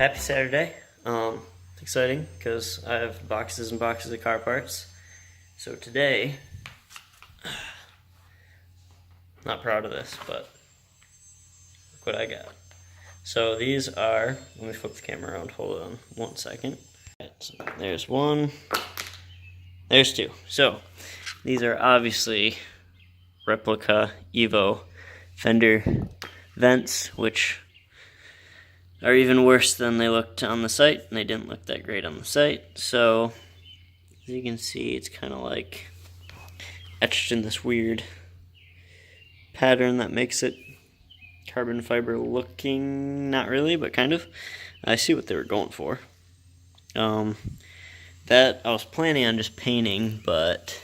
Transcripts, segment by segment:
Happy Saturday. It's exciting because I have boxes and boxes of car parts. So today, not proud of this, but look what I got. So these are, let me flip the camera around, hold on 1 second. So there's one, there's two. So these are obviously replica Evo Fender vents, which are even worse than they looked on the site, and they didn't look that great on the site. So as you can see, it's kind of like etched in this weird pattern that makes it carbon fiber looking. Not really, but kind of. I see what they were going for. That I was planning on just painting, but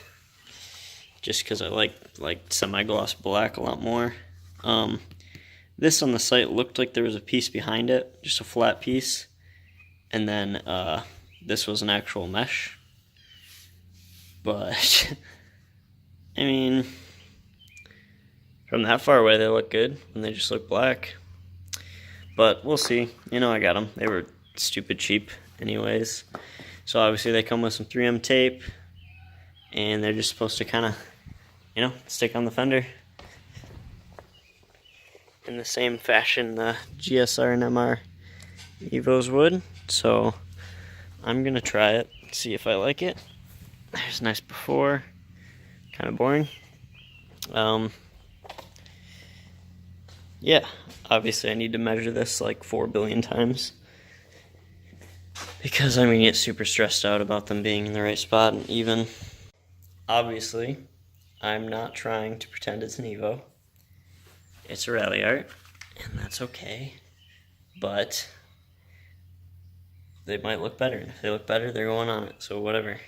just because I like semi-gloss black a lot more. This on the site looked like there was a piece behind it, just a flat piece, and then this was an actual mesh. But I mean, from that far away they look good, and they just look black. But we'll see. You know, I got them. They were stupid cheap anyways. So obviously they come with some 3M tape, and they're just supposed to kind of, you know, stick on the fender in the same fashion the GSR and MR Evos would. So I'm gonna try it, see if I like it. There's a nice before, kind of boring. Yeah, obviously I need to measure this like 4 billion times, because I'm gonna get super stressed out about them being in the right spot and even. Obviously, I'm not trying to pretend it's an Evo. It's a Ralliart, and that's okay, but they might look better, and if they look better, they're going on it, so whatever.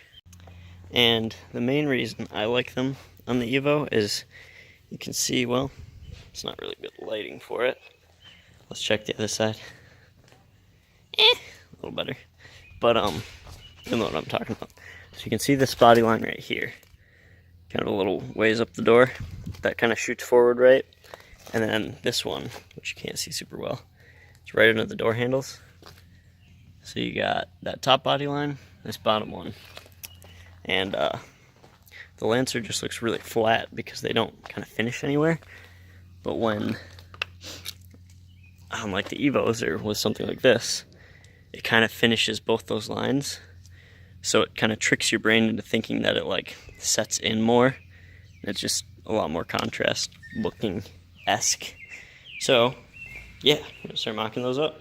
And the main reason I like them on the Evo is, you can see, well, it's not really good lighting for it. Let's check the other side. A little better, but you know what I'm talking about. So you can see this body line right here, kind of a little ways up the door, that kind of shoots forward right. And then this one, which you can't see super well, it's right under the door handles. So you got that top body line, this bottom one. And the Lancer just looks really flat because they don't kind of finish anywhere. But when, like the Evos or with something like this, it kind of finishes both those lines. So it kind of tricks your brain into thinking that it like sets in more. And it's just a lot more contrast looking-esque. So yeah, I'm gonna start mocking those up.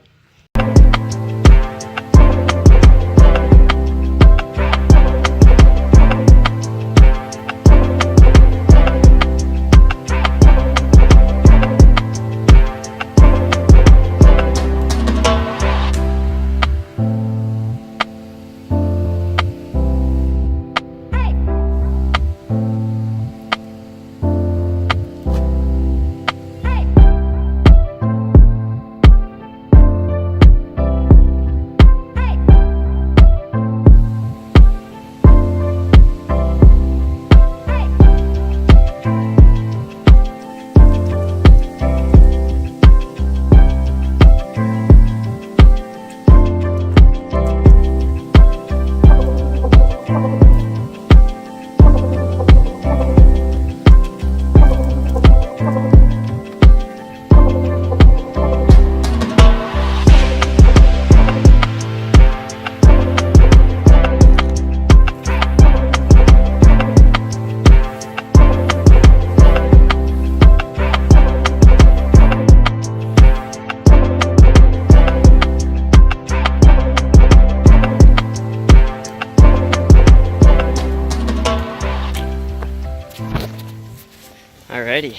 Alrighty,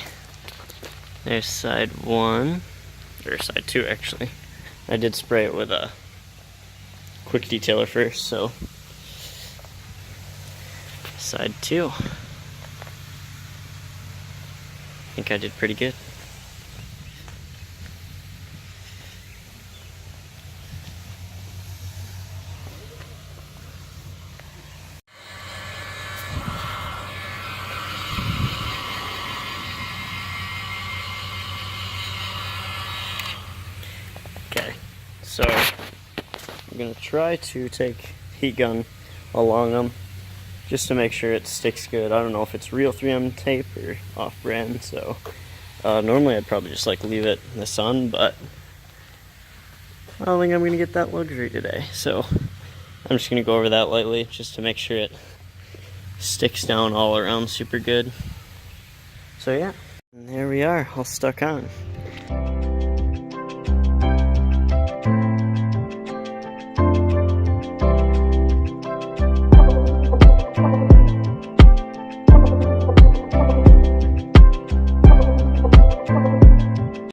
there's side one, or side two actually. I did spray it with a quick detailer first, so side two. I think I did pretty good. Okay, so I'm going to try to take heat gun along them just to make sure it sticks good. I don't know if it's real 3M tape or off-brand, so normally I'd probably just like leave it in the sun, but I don't think I'm going to get that luxury today. So I'm just going to go over that lightly just to make sure it sticks down all around super good. So yeah, and there we are, all stuck on.